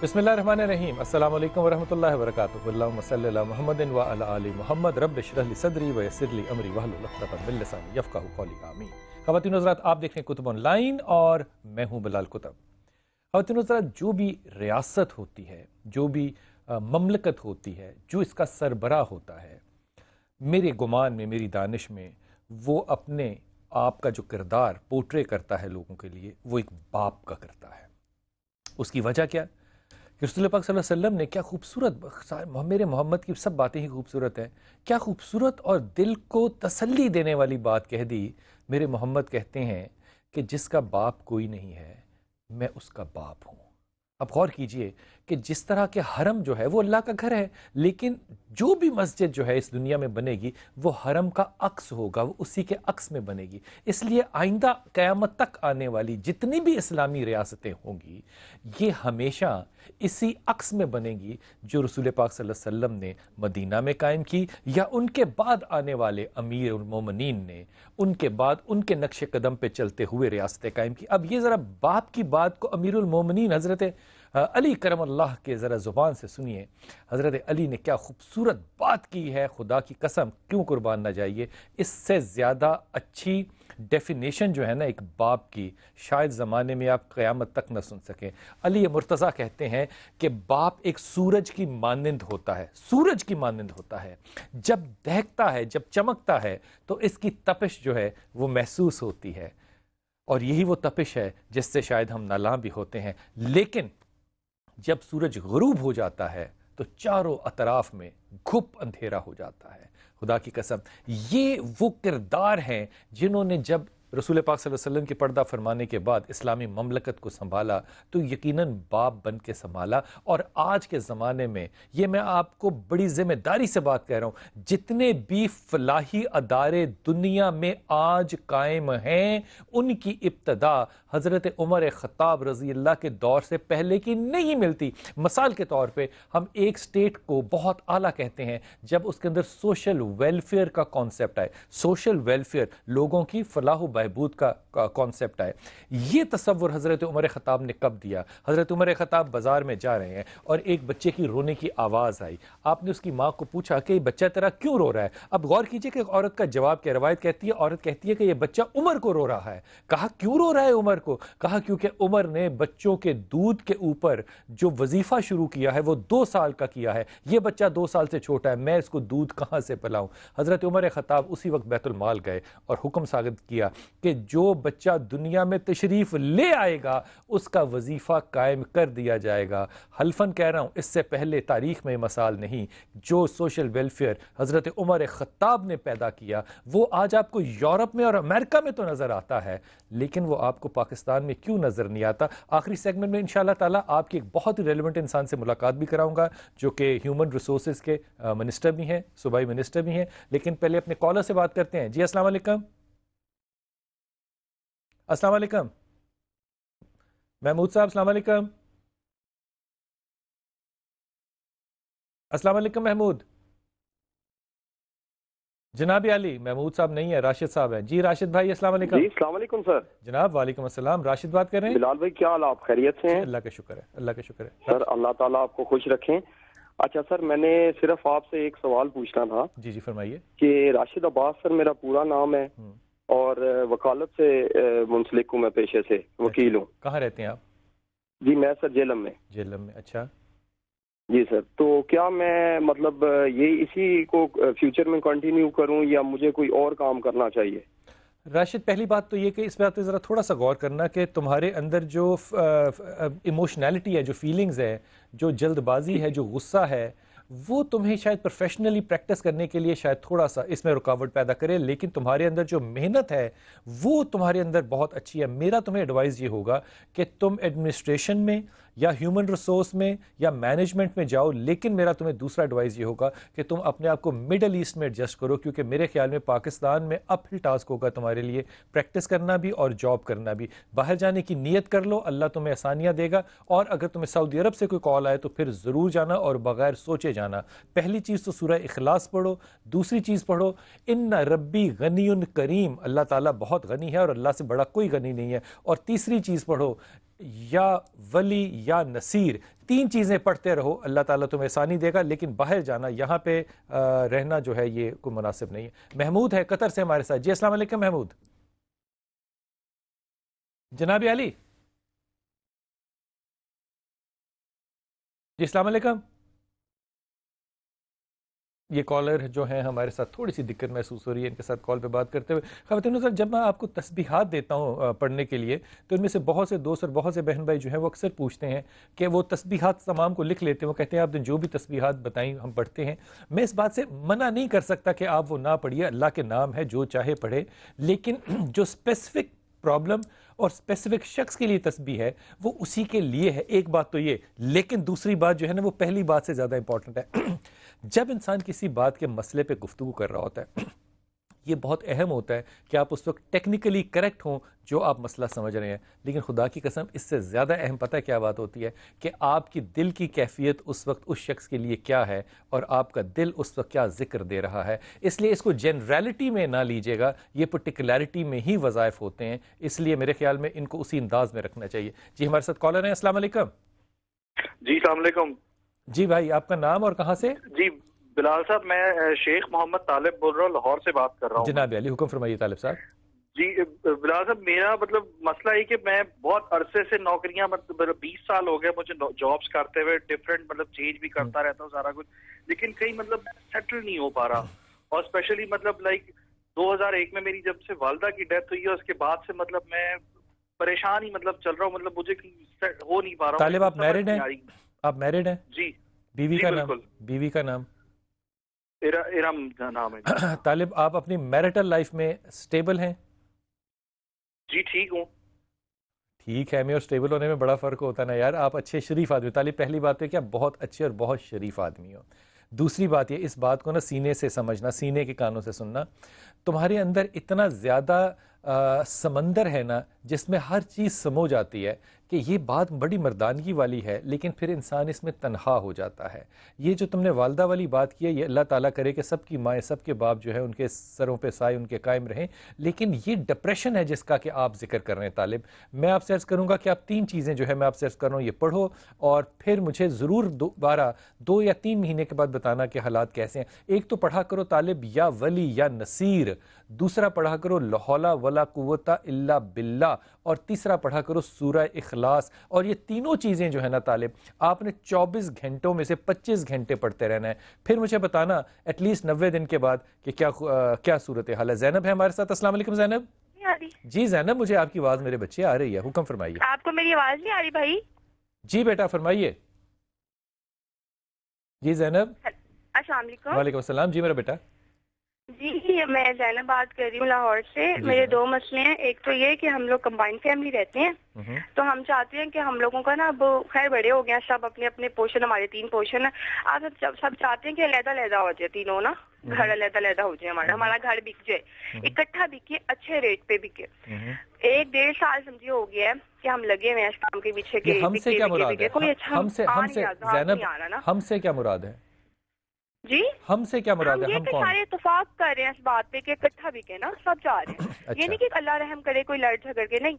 بسم اللہ الرحمن الرحیم۔ السلام علیکم ورحمۃ اللہ وبرکاتہ۔ اللہم صلی علی محمد وعلی آل محمد رب اشرح لی صدری ویسر لی امری واحلل عقدۃ من لسانی یفقہوا قولی آمین۔ خواتین و حضرات، آپ دیکھ رہے ہیں کتب آن لائن اور میں ہوں بلال کتب۔ خواتین و حضرات، جو بھی ریاست ہوتی ہے، جو بھی مملکت ہوتی ہے، جو اس کا سربراہ ہوتا ہے، میرے گمان میں، میری دانش میں، وہ اپنے آپ کا جو کردار پورٹرے کرتا ہے لوگوں کے لیے، وہ ایک باپ کا کرتا ہے۔ اس کی وجہ کیا کہ رسول پاک صلی اللہ علیہ وسلم نے کیا خوبصورت، میرے محمد کی سب باتیں ہی خوبصورت ہیں، کیا خوبصورت اور دل کو تسلی دینے والی بات کہہ دی۔ میرے محمد کہتے ہیں کہ جس کا باپ کوئی نہیں ہے، میں اس کا باپ ہوں۔ اب غور کیجئے کہ جس طرح کے حرم جو ہے وہ اللہ کا گھر ہے، لیکن جو بھی مسجد جو ہے اس دنیا میں بنے گی وہ حرم کا عکس ہوگا، وہ اسی کے عکس میں بنے گی۔ اس لیے آئندہ قیامت تک آنے والی جتنی بھی اسلامی ریاستیں ہوں گی، یہ ہمیشہ اسی عکس میں بنے گی جو رسول پاک صلی اللہ علیہ وسلم نے مدینہ میں قائم کی، یا ان کے بعد آنے والے امیر المومنین نے ان کے بعد ان کے نقش قدم پہ چلتے ہوئے ریاستیں قائم کی۔ اب یہ ذرا باپ کی بات کو امیر المومنین حضرت علی کرم اللہ کے ذرا زبان سے سنیے۔ حضرت علی نے کیا خوبصورت بات کی ہے، خدا کی قسم کیوں قربان نہ جائیے۔ اس سے زیادہ اچھی ڈیفینیشن جو ہے نا ایک باپ کی، شاید زمانے میں آپ قیامت تک نہ سن سکیں۔ علی مرتضیٰ کہتے ہیں کہ باپ ایک سورج کی مانند ہوتا ہے، سورج کی مانند ہوتا ہے۔ جب دہکتا ہے، جب چمکتا ہے تو اس کی تپش جو ہے وہ محسوس ہوتی ہے، اور یہی وہ تپش ہے جس سے شاید ہم نالاں بھی ہوتے ہیں۔ لیکن جب سورج غروب ہو جاتا ہے تو چاروں اطراف میں گھپ اندھیرا ہو جاتا ہے۔ خدا کی قسم یہ وہ کردار ہیں جنہوں نے جب رسول پاک صلی اللہ علیہ وسلم کی پردہ فرمانے کے بعد اسلامی مملکت کو سنبھالا تو یقیناً باپ بن کے سنبھالا۔ اور آج کے زمانے میں یہ میں آپ کو بڑی ذمہ داری سے بات کہہ رہا ہوں، جتنے بھی فلاحی ادارے دنیا میں آج قائم ہیں ان کی ابتدا حضرت عمر خطاب رضی اللہ کے دور سے پہلے کی نہیں ملتی۔ مثال کے طور پہ ہم ایک سٹیٹ کو بہت اعلیٰ کہتے ہیں جب اس کے اندر سوشل ویلفیئر کا کانسیپٹ آئے، سوشل ویلفیئر، لوگوں کی فلاح و بہبود کا کانسیپٹ آئے۔ یہ تصور حضرت عمر خطاب نے کب دیا؟ حضرت عمر خطاب بازار میں جا رہے ہیں اور ایک بچے کی رونے کی آواز آئی۔ آپ نے اس کی ماں کو پوچھا کہ یہ بچہ تیرا کیوں رو رہا ہے؟ اب غور کیجئے کہ عورت کا جواب کیا، روایت کہتی ہے، عورت کہتی ہے کہ یہ بچہ عمر کو رو رہا ہے۔ کہا کیوں رو رہا ہے عمر کو؟ کہا کیونکہ عمر نے بچوں کے دودھ کے اوپر جو وظیفہ شروع کیا ہے وہ 2 سال کا کیا ہے، یہ بچہ 2 سال سے چھوٹا ہے، میں اس کو دودھ کہاں سے پلاؤں؟ حضرت عمر خطاب اسی وقت بیت المال گئے اور حکم صادر کیا کہ جو بچہ دنیا میں تشریف لے آئے گا اس کا وظیفہ قائم کر دیا جائے گا۔ حلفاً کہہ رہا ہوں اس سے پہلے تاریخ میں مثال نہیں، جو سوشل ویلفیئر حضرت عمر خطاب نے پیدا کیا وہ آج آپ کو یورپ میں اور امریکہ میں تو نظر آتا ہے، لیکن وہ آپ کو پاکستان میں کیوں نظر نہیں آتا؟ آخری سیگمنٹ میں انشاءاللہ تعالیٰ آپ کی ایک بہت ہی ریلیونٹ انسان سے ملاقات بھی کراؤں گا جو کہ ہیومن ریسورسز کے منسٹر بھی ہیں، صوبائی منسٹر بھی ہیں، لیکن پہلے اپنے کالر سے بات کرتے ہیں۔ جی السلام علیکم۔ السلام علیکم محمود صاحب، السلام علیکم۔ السلام علیکم محمود۔ جناب علی، محمود صاحب نہیں ہے، راشد صاحب ہیں۔ جی راشد بھائی السلام علیکم۔ جی السلام علیکم سر۔ جناب وعلیکم السلام، راشد بات کر رہے ہیں۔ بلال بھائی کیا حال، آپ خیریت سے ہیں؟ اللہ کا شکر ہے، اللہ کا شکر ہے سر، اللہ تعالیٰ آپ کو خوش رکھیں۔ اچھا سر، میں نے صرف آپ سے ایک سوال پوچھنا تھا۔ جی جی فرمائیے۔ کہ راشد عباس سر میرا پورا نام ہے اور وکالت سے منسلک ہوں، میں پیشے سے وکیل ہوں۔ کہاں رہتے ہیں آپ؟ جی میں سر جیلم میں۔ جیلم میں، اچھا جی سر، تو کیا میں مطلب یہ اسی کو فیوچر میں کنٹینیو کروں یا مجھے کوئی اور کام کرنا چاہیے؟ راشد پہلی بات تو یہ کہ اس بات پہ ذرا تھوڑا سا غور کرنا کہ تمہارے اندر جو ایموشنالٹی ہے، جو فیلنگز ہے، جو جلد بازی ہے، جو غصہ ہے، وہ تمہیں شاید پروفیشنلی پریکٹس کرنے کے لیے شاید تھوڑا سا اس میں رکاوٹ پیدا کرے، لیکن تمہارے اندر جو محنت ہے وہ تمہارے اندر بہت اچھی ہے۔ میرا تمہیں ایڈوائز یہ ہوگا کہ تم ایڈمنسٹریشن میں یا ہیومن ریسورس میں یا مینجمنٹ میں جاؤ، لیکن میرا تمہیں دوسرا ایڈوائز یہ ہوگا کہ تم اپنے آپ کو مڈل ایسٹ میں ایڈجسٹ کرو، کیونکہ میرے خیال میں پاکستان میں اپ ہل ٹاسک ہوگا تمہارے لیے پریکٹس کرنا بھی اور جاب کرنا بھی۔ باہر جانے کی نیت کر لو، اللہ تمہیں آسانیاں دے گا، اور اگر تمہیں سعودی عرب سے کوئی کال آئے تو پھر ضرور جانا اور بغیر سوچے جانا۔ پہلی چیز تو سورہ اخلاص پڑھو، دوسری چیز پڑھو ان ربی غنی کریم، اللہ تعالیٰ بہت غنی ہے اور اللہ سے بڑا کوئی غنی نہیں ہے، اور تیسری چیز پڑھو یا ولی یا نصیر، 3 چیزیں پڑھتے رہو، اللہ تعالیٰ تمہیں آسانی دے گا، لیکن باہر جانا، یہاں پہ رہنا جو ہے یہ کوئی مناسب نہیں ہے۔ محمود ہے قطر سے ہمارے ساتھ، جی السلام علیکم محمود۔ جناب علی جی السلام علیکم۔ یہ کالر جو ہیں ہمارے ساتھ تھوڑی سی دقت محسوس ہو رہی ہے ان کے ساتھ کال پہ بات کرتے ہوئے۔ خواتین و حضرات، جب میں آپ کو تسبیحات دیتا ہوں پڑھنے کے لیے تو ان میں سے بہت سے دوست اور بہت سے بہن بھائی جو ہیں وہ اکثر پوچھتے ہیں کہ وہ تسبیحات تمام کو لکھ لیتے ہیں، وہ کہتے ہیں آپ نے جو بھی تسبیحات بتائیں ہم پڑھتے ہیں۔ میں اس بات سے منع نہیں کر سکتا کہ آپ وہ نہ پڑھیے، اللہ کے نام ہے، جو چاہے پڑھے، لیکن جو اسپیسیفک پرابلم اور اسپیسیفک شخص کے لیے تسبیح ہے وہ اسی کے لیے ہے، ایک بات تو یہ۔ لیکن دوسری بات جو ہے نا وہ پہلی بات سے زیادہ امپورٹنٹ ہے۔ جب انسان کسی بات کے مسئلے پہ گفتگو کر رہا ہوتا ہے، یہ بہت اہم ہوتا ہے کہ آپ اس وقت ٹیکنیکلی کریکٹ ہوں جو آپ مسئلہ سمجھ رہے ہیں، لیکن خدا کی قسم اس سے زیادہ اہم پتہ کیا بات ہوتی ہے کہ آپ کی دل کی کیفیت اس وقت اس شخص کے لیے کیا ہے اور آپ کا دل اس وقت کیا ذکر دے رہا ہے۔ اس لیے اس کو جنرالٹی میں نہ لیجیے گا، یہ پرٹیکولیرٹی میں ہی وظائف ہوتے ہیں، اس لیے میرے خیال میں ان کو اسی انداز میں رکھنا چاہیے۔ جی ہمارے ساتھ کالر ہیں، السلام علیکم۔ جی السلام علیکم۔ جی بھائی آپ کا نام اور کہاں سے؟ جی بلال صاحب، میں شیخ محمد طالب بول رہا ہوں، لاہور سے بات کر رہا ہوں۔ جناب علی حکم فرمائیے طالب صاحب۔ جی بلال صاحب، میرا مسئلہ یہ کہ میں بہت عرصے سے نوکریاں 20 سال ہو گئے مجھے جابس کرتے ہوئے، ڈفرینٹ چینج بھی کرتا رہتا ہوں سارا کچھ، لیکن کہیں سیٹل نہیں ہو پا رہا۔ اور اسپیشلی لائک 2001 میں میری جب سے والدہ کی ڈیتھ ہوئی ہے اس کے بعد سے میں پریشان ہی چل رہا ہوں، مجھے ہو نہیں پا رہا ہوں۔ طالب آپ میرڈ ہیں؟ آپ میرڈ ہیں؟ جی۔ بیوی کا نام؟ بیوی کا نام؟ ارم نام ہے۔ طالب آپ اپنی میرٹل لائف میں سٹیبل ہیں؟ جی ٹھیک ہوں۔ ٹھیک ہے، میں اور سٹیبل ہونے میں بڑا فرق ہوتا ہے نا یار۔ آپ اچھے شریف آدمی، طالب پہلی بات ہے کہ آپ بہت اچھے اور بہت شریف آدمی ہو۔ دوسری بات یہ، اس بات کو نا سینے سے سمجھنا، سینے کے کانوں سے سننا۔ تمہارے اندر اتنا زیادہ سمندر ہے نا جس میں ہر چیز سمو جاتی ہے کہ یہ بات بڑی مردانگی والی ہے، لیکن پھر انسان اس میں تنہا ہو جاتا ہے۔ یہ جو تم نے والدہ والی بات کی ہے، یہ اللہ تعالیٰ کرے کہ سب کی مائیں سب کے باپ جو ہے ان کے سروں پہ سائے ان کے قائم رہیں، لیکن یہ ڈپریشن ہے جس کا کہ آپ ذکر کر رہے ہیں طالب۔ میں آپ سے عرض کروں گا کہ آپ 3 چیزیں جو ہے میں آپ سے عرض کر رہا ہوں یہ پڑھو، اور پھر مجھے ضرور دوبارہ 2 یا 3 مہینے کے بعد بتانا کہ حالات کیسے ہیں۔ ایک تو پڑھا کرو طالب یا ولی یا نصیر، دوسرا پڑھا کرو لا حول ولا قوت الا باللہ، اور تیسرا پڑھا کرو سورہ اخلاص۔ اور یہ تینوں چیزیں جو ہے نا طالب آپ نے 24 گھنٹوں میں سے 25 گھنٹے پڑھتے رہنا ہے، پھر مجھے بتانا ایٹ لیسٹ 90 دن کے بعد کہ کیا صورتحال ہے۔ زینب ہے ہمارے ساتھ، السلام علیکم زینب۔ جی زینب، مجھے آپ کی آواز میرے بچے آ رہی ہے، حکم فرمائیے۔ آپ کو میری آواز نہیں آ رہی بھائی؟ جی بیٹا فرمائیے۔ جی زینب۔ السلام علیکم۔ وعلیکم السلام، جی میرا بیٹا۔ جی میں زینب بات کر رہی ہوں لاہور سے۔ میرے 2 مسئلے ہیں، ایک تو یہ کہ ہم لوگ کمبائنڈ فیملی رہتے ہیں، تو ہم چاہتے ہیں کہ ہم لوگوں کا نا اب خیر بڑے ہو گئے ہیں سب، اپنے اپنے پورشن، ہمارے 3 پورشن ہیں، آپ سب چاہتے ہیں کہ علیحدہ علیحدہ ہو جائے تینوں نا، گھر علیحدہ علیحدہ ہو جائے، ہمارا گھر بک جائے، اکٹھا بکے، اچھے ریٹ پہ بکے۔ 1-1.5 سال سمجھے ہو گیا ہے کہ ہم لگے ہوئے ہیں اس کام کے پیچھے کہ ہم سے کیا مراد ہے؟ کوئی اچھا زینب ہم سے کیا مراد ہے؟ جی ہم سے کیا مراد ہے؟ ہم کون؟ سارے اتفاق کر رہے ہیں اس بات پہ کہ اکٹھا بھی کے نا سب چاہ رہے ہیں، یہ نہیں کہ اللہ رحم کرے کوئی لڑ جھگڑ کے، نہیں،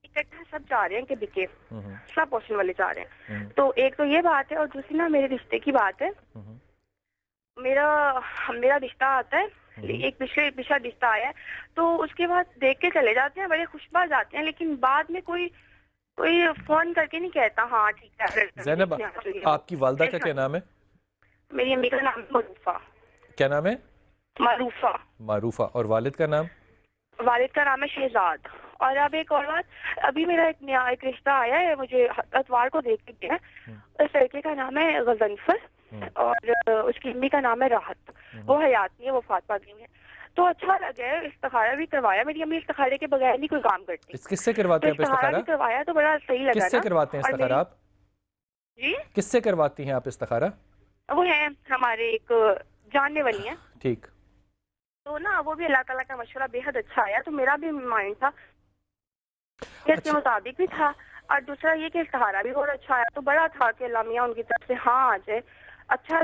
اکٹھا سب چاہ رہے ہیں کہ بکے، سب پوشن والے چاہ رہے ہیں۔ تو ایک تو یہ بات ہے، اور دوسری نا میرے رشتے کی بات ہے۔ میرا رشتہ آتا ہے، ایک پچھلا رشتہ آیا ہے، تو اس کے بعد دیکھ کے چلے جاتے ہیں، بڑے خوش باز آتے ہیں، لیکن بعد میں کوئی فون کر کے نہیں کہتا ہاں ٹھیک ہے۔ زینب آپ کی والدہ کا کیا نام ہے؟ میری امی کا نام معروفہ۔ کیا نام ہے؟ معروفہ۔ معروفہ۔ اور والد کا نام؟ والد کا نام ہے شہزاد۔ اور اب ایک اور بات، ابھی میرا ایک رشتہ آیا ہے، مجھے اتوار کو دیکھ کے گیا، اس لڑکے کا نام ہے غضنفر اور اس کی امی کا نام ہے راحت، وہ حیات نہیں ہے، وہ وفات پا گئی ہے۔ تو اچھا لگا ہے، استخارہ بھی کروایا، میری امی استخارے کے بغیر نہیں کوئی کام کرتی۔ کس سے کرواتے ہیں آپ استخارہ؟ بھی کروایا تو بڑا صحیح لگا۔ کس سے کرواتے ہیں استخارہ آپ؟ جی کس سے کرواتی ہیں آپ استخارہ؟ وہ ہیں ہمارے ایک جاننے والی ہیں۔ ٹھیک۔ تو نا وہ بھی اللہ تعالیٰ کا مشورہ بے حد اچھا آیا، تو میرا بھی مائنڈ تھا اس کے مطابق بھی تھا، اور دوسرا یہ کہ استخارہ بھی بہت اچھا آیا، تو بڑا تھا کہ اللہ میاں ان کی طرف سے ہاں آ جائے، اچھا۔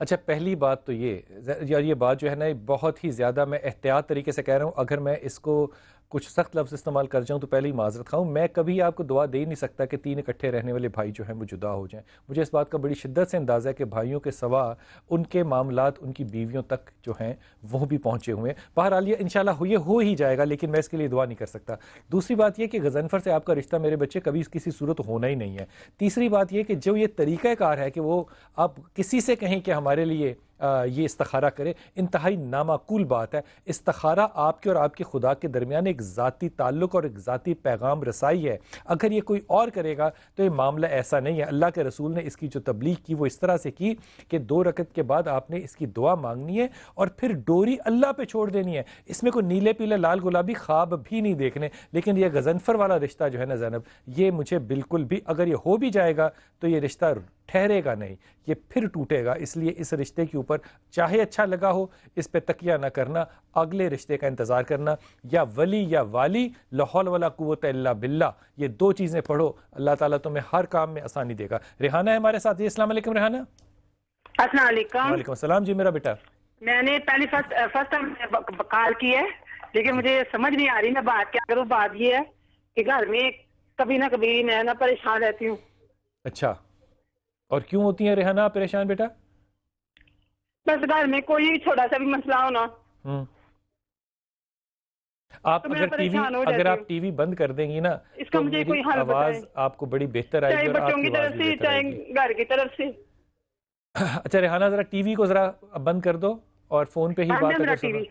اچھا پہلی بات تو یہ بات جو ہے نا بہت ہی زیادہ میں احتیاط طریقے سے کہہ رہا ہوں، اگر میں اس کو کچھ سخت لفظ استعمال کر جاؤں تو پہلے ہی معذرت خواہوں. میں کبھی آپ کو دعا دے ہی نہیں سکتا کہ 3 اکٹھے رہنے والے بھائی جو ہیں وہ جدا ہو جائیں. مجھے اس بات کا بڑی شدت سے اندازہ ہے کہ بھائیوں کے سوا ان کے معاملات ان کی بیویوں تک جو ہیں وہ بھی پہنچے ہوئے ہیں. بہرحال یہ انشاءاللہ یہ ہو ہی جائے گا، لیکن میں اس کے لیے دعا نہیں کر سکتا. دوسری بات یہ کہ غضنفر سے آپ کا رشتہ میرے بچے کبھی کسی صورت ہونا ہی نہیں ہے. تیسری بات یہ کہ جو یہ طریقہ کار ہے کہ وہ آپ کسی سے کہیں کہ ہمارے لیے یہ استخارہ کرے، انتہائی نامعقول بات ہے. استخارہ آپ کے اور آپ کے خدا کے درمیان ایک ذاتی تعلق اور ایک ذاتی پیغام رسائی ہے. اگر یہ کوئی اور کرے گا تو یہ معاملہ ایسا نہیں ہے. اللہ کے رسول نے اس کی جو تبلیغ کی وہ اس طرح سے کی کہ 2 رکعت کے بعد آپ نے اس کی دعا مانگنی ہے اور پھر ڈوری اللہ پہ چھوڑ دینی ہے. اس میں کوئی نیلے پیلے لال گلابی خواب بھی نہیں دیکھنے. لیکن یہ غضنفر والا رشتہ جو ہے نا زینب، یہ مجھے بالکل بھی، اگر یہ ہو بھی جائے گا تو یہ رشتہ ٹھہرے گا نہیں، یہ پھر ٹوٹے گا. اس لیے اس رشتے کے اوپر چاہے اچھا لگا ہو اس پہ تکیہ نہ کرنا، اگلے رشتے کا انتظار کرنا. یا ولی یا والی، لا حول ولا قوت الا باللہ، یہ 2 چیزیں پڑھو، اللہ تعالیٰ تمہیں ہر کام میں آسانی دے گا. ریحانہ ہے ہمارے ساتھ. السلام علیکم ریحانہ. السلام علیکم. وعلیکم السلام. جی میرا بیٹا، میں نے پہلی فرسٹ ٹائم کال کی ہے، لیکن مجھے سمجھ نہیں آ رہی میں بات کیا کروں. بات یہ ہے کہ گھر میں کبھی نہ کبھی میں نا پریشان رہتی ہوں. اچھا، اور کیوں ہوتی ہیں ریحانہ آپ پریشان بیٹا؟ بس گھر میں کوئی بھی چھوٹا سا بھی مسئلہ ہونا، آپ اگر آپ ٹی وی بند کر دیں گی نا اس کا تو مجھے میری کوئی حل آواز آپ کو بڑی بہتر آئے گی، چاہے اور آپ بچوں کی کی آواز طرف بھی سے بہتر آئے چاہے گی. گھر کی طرف سے. اچھا ریحانہ ذرا ٹی وی کو ذرا بند کر دو اور فون پہ ہی بات میرا اگر ٹی سنو. وی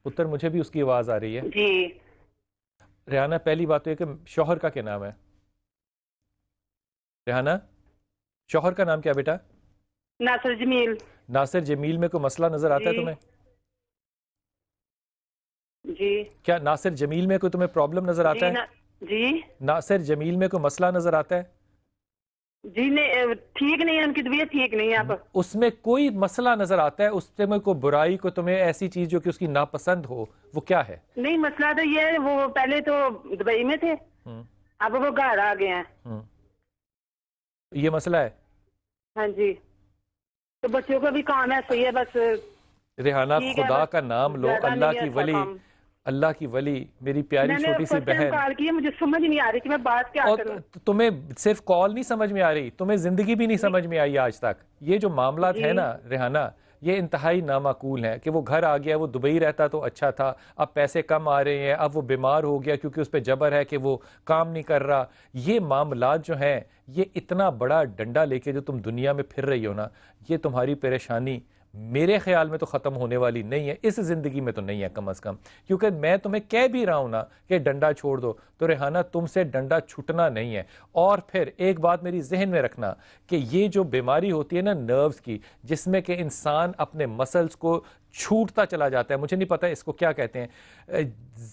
پتر مجھے بھی اس کی آواز آ رہی ہے. جی. ریحانہ پہلی بات تو یہ کہ شوہر کا کیا نام ہے؟ ریحانہ شوہر کا نام کیا بیٹا؟ ناصر جمیل. ناصر جمیل میں کوئی مسئلہ نظر آتا ہے تمہیں؟ جی. کیا ناصر جمیل میں کوئی تمہیں پرابلم نظر آتا ہے؟ جی. ناصر جمیل میں کوئی مسئلہ نظر آتا ہے؟ جی نہیں، ٹھیک نہیں ہے، ان کی طبیعت ٹھیک نہیں ہے. آپ اس میں کوئی مسئلہ نظر آتا ہے؟ اس میں کوئی برائی، کوئی تمہیں ایسی چیز جو کہ اس کی ناپسند ہو، وہ کیا ہے؟ نہیں، مسئلہ تو یہ ہے، وہ پہلے تو دبئی میں تھے، اب وہ گھر آ گئے ہیں. یہ مسئلہ ہے؟ ہاں جی. تو بچوں کا بھی کام ایسا ہی ہے بس. ریحانہ خدا کا نام لو، اللہ کی ولی، اللہ کی ولی، میری پیاری چھوٹی سی بہن. کال کی، مجھے سمجھ نہیں آ رہی کہ میں بات کیا کروں. تمہیں صرف کال نہیں سمجھ میں آ رہی، تمہیں زندگی بھی نہیں سمجھ میں آئی آج تک. یہ جو معاملات ہیں نا ریحانہ، یہ انتہائی نامعقول ہیں. کہ وہ گھر آ گیا، وہ دبئی رہتا تو اچھا تھا، اب پیسے کم آ رہے ہیں، اب وہ بیمار ہو گیا کیونکہ اس پہ جبر ہے کہ وہ کام نہیں کر رہا. یہ معاملات جو ہیں، یہ اتنا بڑا ڈنڈا لے کے جو تم دنیا میں پھر رہی ہو نا، یہ تمہاری پریشانی میرے خیال میں تو ختم ہونے والی نہیں ہے، اس زندگی میں تو نہیں ہے کم از کم. کیونکہ میں تمہیں کہہ بھی رہا ہوں نا کہ ڈنڈا چھوڑ دو، تو ریحانہ تم سے ڈنڈا چھٹنا نہیں ہے. اور پھر ایک بات میری ذہن میں رکھنا کہ یہ جو بیماری ہوتی ہے نا نروز کی، جس میں کہ انسان اپنے مسلز کو چھوٹتا چلا جاتا ہے، مجھے نہیں پتا اس کو کیا کہتے ہیں،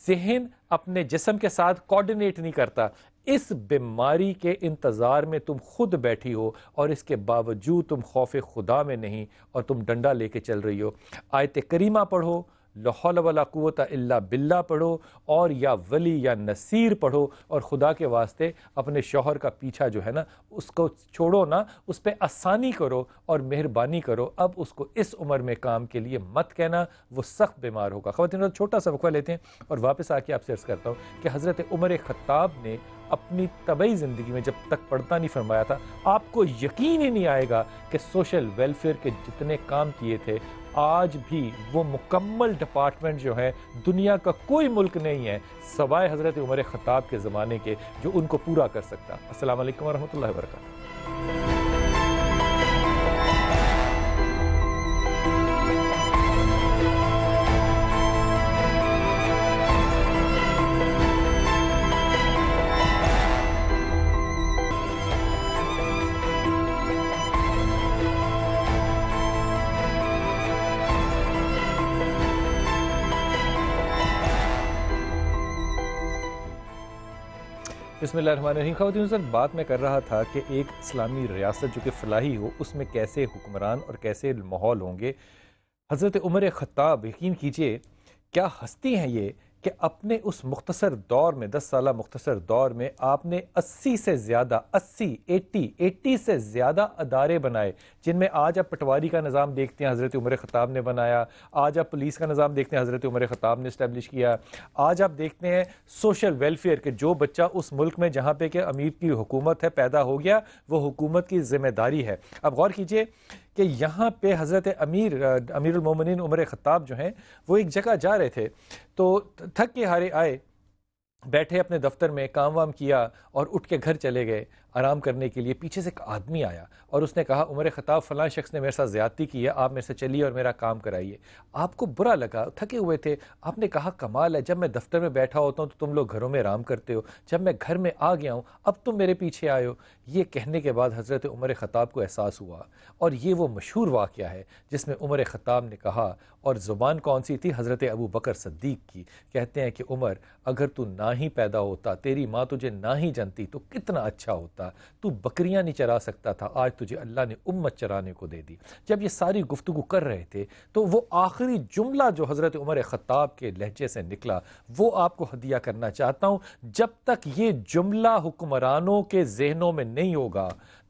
ذہن اپنے جسم کے ساتھ کوارڈینیٹ نہیں کرتا. اس بیماری کے انتظار میں تم خود بیٹھی ہو اور اس کے باوجود تم خوف خدا میں نہیں اور تم ڈنڈا لے کے چل رہی ہو. آیت کریمہ پڑھو، لا حول ولا قوت الا باللہ پڑھو، اور یا ولی یا نصیر پڑھو، اور خدا کے واسطے اپنے شوہر کا پیچھا جو ہے نا اس کو چھوڑو نا، اس پہ آسانی کرو اور مہربانی کرو. اب اس کو اس عمر میں کام کے لیے مت کہنا، وہ سخت بیمار ہوگا. خواتین چھوٹا سا وقفہ لیتے ہیں اور واپس آ کے آپ سے عرض کرتا ہوں کہ حضرت عمر خطاب نے اپنی طبعی زندگی میں جب تک پڑھتا نہیں فرمایا تھا، آپ کو یقین ہی نہیں آئے گا کہ سوشل ویلفیئر کے جتنے کام کیے تھے، آج بھی وہ مکمل ڈپارٹمنٹ جو ہے دنیا کا کوئی ملک نہیں ہے سوائے حضرت عمر خطاب کے زمانے کے جو ان کو پورا کر سکتا. السلام علیکم ورحمۃ اللہ وبرکاتہ. بسم اللہ الرحمن الرحیم. خواتین سر، بات میں کر رہا تھا کہ ایک اسلامی ریاست جو کہ فلاحی ہو، اس میں کیسے حکمران اور کیسے ماحول ہوں گے. حضرت عمر خطاب، یقین کیجئے کیا ہستی ہیں یہ کہ اپنے اس مختصر دور میں 10 سالہ مختصر دور میں آپ نے 80 سے زیادہ 80 سے زیادہ ادارے بنائے، جن میں آج آپ پٹواری کا نظام دیکھتے ہیں حضرت عمر خطاب نے بنایا، آج آپ پولیس کا نظام دیکھتے ہیں حضرت عمر خطاب نے اسٹیبلش کیا، آج آپ دیکھتے ہیں سوشل ویلفیئر کہ جو بچہ اس ملک میں جہاں پہ کہ امیر کی حکومت ہے پیدا ہو گیا وہ حکومت کی ذمہ داری ہے۔ اب غور کیجئے کہ یہاں پہ حضرت امیر المومنین عمر خطاب جو ہیں وہ ایک جگہ جا رہے تھے تو تھک کے ہارے آئے، بیٹھے اپنے دفتر میں کام وام کیا اور اٹھ کے گھر چلے گئے آرام کرنے کے لیے۔ پیچھے سے ایک آدمی آیا اور اس نے کہا عمر خطاب فلاں شخص نے میرے ساتھ زیادتی کی ہے، آپ میرے سے چلیے اور میرا کام کرائیے۔ آپ کو برا لگا، تھکے ہوئے تھے، آپ نے کہا کمال ہے، جب میں دفتر میں بیٹھا ہوتا ہوں تو تم لوگ گھروں میں آرام کرتے ہو، جب میں گھر میں آ گیا ہوں اب تم میرے پیچھے آئے ہو۔ یہ کہنے کے بعد حضرت عمر خطاب کو احساس ہوا، اور یہ وہ مشہور واقعہ ہے جس میں عمر خطاب نے کہا، اور زبان کون سی تھی؟ حضرت ابو بکر صدیق کی۔ کہتے ہیں کہ عمر اگر تو نہ ہی پیدا ہوتا، تیری ماں تجھے نہ ہی جانتی تو کتنا اچھا ہوتا، تو بکریاں نہیں چرا سکتا تھا، آج تجھے اللہ نے امت چرانے کو دے دی۔ جب یہ ساری گفتگو کر رہے تھے تو وہ آخری جملہ جو حضرت عمر خطاب کے لہجے سے نکلا وہ آپ کو ہدیہ کرنا چاہتا ہوں۔ جب تک یہ جملہ حکمرانوں کے ذہنوں میں نہیں ہوگا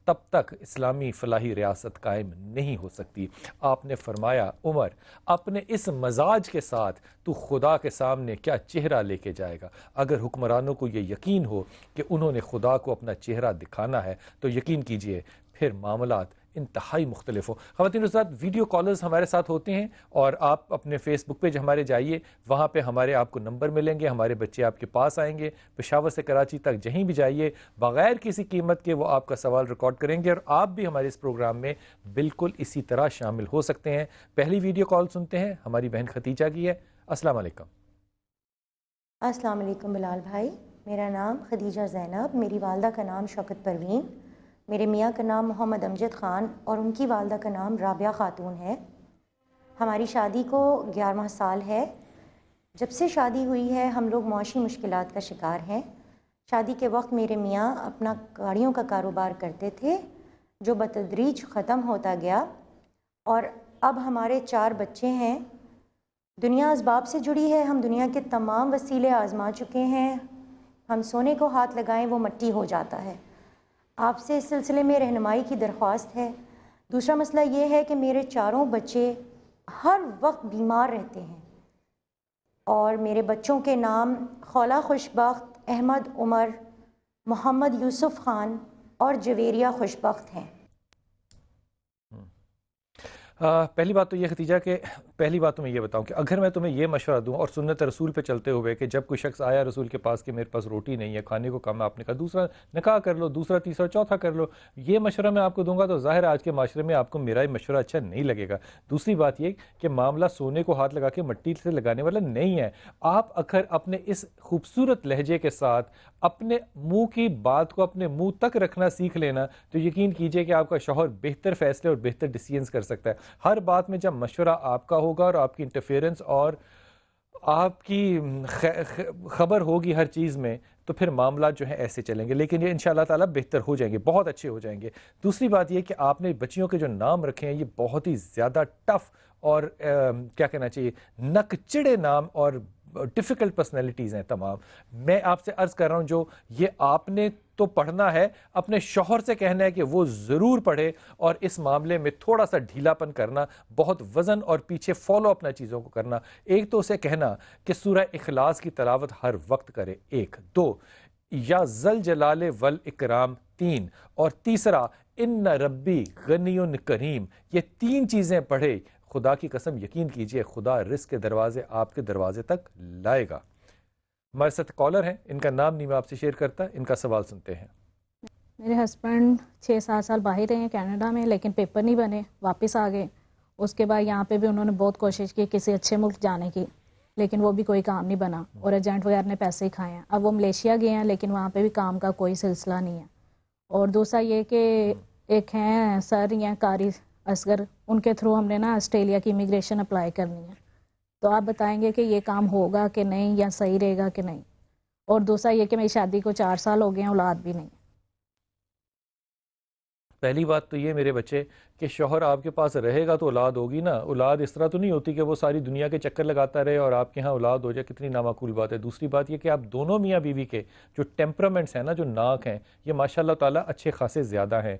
تب تک اسلامی فلاحی ریاست قائم نہیں ہو سکتی۔ آپ نے فرمایا عمر اپنے اس مزاج کے ساتھ تو خدا کے سامنے کیا چہرہ لے کے جائے گا؟ اگر حکمرانوں کو یہ یقین ہو کہ انہوں نے خدا کو اپنا چہرہ دکھانا ہے تو یقین کیجئے پھر معاملات انتہائی مختلف ہو۔ خواتین و حضرات، ویڈیو کالرز ہمارے ساتھ ہوتے ہیں اور آپ اپنے فیس بک پیج ہمارے جائیے، وہاں پہ ہمارے آپ کو نمبر ملیں گے، ہمارے بچے آپ کے پاس آئیں گے، پشاور سے کراچی تک جہیں بھی جائیے بغیر کسی قیمت کے وہ آپ کا سوال ریکارڈ کریں گے، اور آپ بھی ہمارے اس پروگرام میں بالکل اسی طرح شامل ہو سکتے ہیں۔ پہلی ویڈیو کال سنتے ہیں، ہماری بہن ختیجہ کی ہے۔ السلام علیکم۔ السلام علیکم بلال بھائی، میرا نام خدیجہ زینب، میری والدہ کا نام شوکت پروین، میرے میاں کا نام محمد امجد خان اور ان کی والدہ کا نام رابعہ خاتون ہے۔ ہماری شادی کو 11واں سال ہے۔ جب سے شادی ہوئی ہے ہم لوگ معاشی مشکلات کا شکار ہیں۔ شادی کے وقت میرے میاں اپنا گاڑیوں کا کاروبار کرتے تھے جو بتدریج ختم ہوتا گیا، اور اب ہمارے 4 بچے ہیں۔ دنیا اسباب سے جڑی ہے، ہم دنیا کے تمام وسیلے آزما چکے ہیں، ہم سونے کو ہاتھ لگائیں وہ مٹی ہو جاتا ہے۔ آپ سے اس سلسلے میں رہنمائی کی درخواست ہے۔ دوسرا مسئلہ یہ ہے کہ میرے 4 بچے ہر وقت بیمار رہتے ہیں، اور میرے بچوں کے نام خولا خوشبخت، احمد عمر، محمد یوسف خان اور جویریہ خوشبخت ہیں۔ پہلی بات تو یہ ختیجہ کہ پہلی بات تو میں یہ بتاؤں کہ اگر میں تمہیں یہ مشورہ دوں اور سنت رسول پہ چلتے ہوئے کہ جب کوئی شخص آیا رسول کے پاس کہ میرے پاس روٹی نہیں ہے، کھانے کو کم ہے، آپ نے کہا دوسرا نکاح کر لو، دوسرا تیسرا چوتھا کر لو، یہ مشورہ میں آپ کو دوں گا تو ظاہر آج کے معاشرے میں آپ کو میرا ہی مشورہ اچھا نہیں لگے گا۔ دوسری بات یہ کہ معاملہ سونے کو ہاتھ لگا کے مٹی سے لگانے والا نہیں ہے۔ آپ اگر اپنے اس خوبصورت لہجے کے ساتھ اپنے منہ کی بات کو اپنے منہ تک رکھنا سیکھ لینا تو یقین کیجئے کہ آپ کا شوہر بہتر فیصلے اور بہتر ڈیسیژنز کر سکتا ہے۔ ہر بات میں جب مشورہ آپ کا ہوگا اور آپ کی انٹرفیئرنس اور آپ کی خبر ہوگی ہر چیز میں تو پھر معاملات جو ہیں ایسے چلیں گے، لیکن یہ انشاءاللہ تعالیٰ بہتر ہو جائیں گے، بہت اچھے ہو جائیں گے۔ دوسری بات یہ کہ آپ نے بچیوں کے جو نام رکھے ہیں یہ بہت ہی زیادہ ٹف اور کیا کہنا چاہیے نک چڑے نام اور ڈیفیکلٹ پرسنالٹیز ہیں تمام۔ میں آپ سے عرض کر رہا ہوں جو یہ آپ نے تو پڑھنا ہے، اپنے شوہر سے کہنا ہے کہ وہ ضرور پڑھے، اور اس معاملے میں تھوڑا سا ڈھیلا پن کرنا، بہت وزن اور پیچھے فالو اپنا چیزوں کو کرنا۔ ایک تو اسے کہنا کہ سورہ اخلاص کی تلاوت ہر وقت کرے، 1 2 یا ذل جلال والاکرام 3، اور تیسرا ان ربی غنی کریم، یہ 3 چیزیں پڑھے۔ خدا کی قسم یقین کیجئے خدا رزق کے دروازے آپ کے دروازے تک لائے گا۔ ہمارے ساتھ کالر ہیں، ان کا نام نہیں میں آپ سے شیئر کرتا، ان کا سوال سنتے ہیں۔ میرے ہسبینڈ 6-7 سال باہر رہے ہیں کینیڈا میں، لیکن پیپر نہیں بنے، واپس آ گئے۔ اس کے بعد یہاں پہ بھی انہوں نے بہت کوشش کی کسی اچھے ملک جانے کی، لیکن وہ بھی کوئی کام نہیں بنا، اور ایجنٹ وغیرہ نے پیسے ہی کھائے ہیں۔ اب وہ ملیشیا گئے ہیں لیکن وہاں پہ بھی کام کا کوئی سلسلہ نہیں ہے۔ اور دوسرا یہ کہ ایک ہیں سر یا قاری اصغر، ان کے تھرو ہم نے نا آسٹریلیا کی امیگریشن اپلائی کرنی ہے، تو آپ بتائیں گے کہ یہ کام ہوگا کہ نہیں، یا صحیح رہے گا کہ نہیں؟ اور دوسرا یہ کہ میری شادی کو 4 سال ہو گئے ہیں، اولاد بھی نہیں۔ پہلی بات تو یہ میرے بچے کہ شوہر آپ کے پاس رہے گا تو اولاد ہوگی نا. اولاد اس طرح تو نہیں ہوتی کہ وہ ساری دنیا کے چکر لگاتا رہے اور آپ کے ہاں اولاد ہو جائے, کتنی نامعقول بات ہے. دوسری بات یہ کہ آپ دونوں میاں بیوی کے جو ٹیمپرامنٹس ہیں نا, جو ناک ہیں, یہ ماشاء اللہ تعالیٰ اچھے خاصے زیادہ ہیں.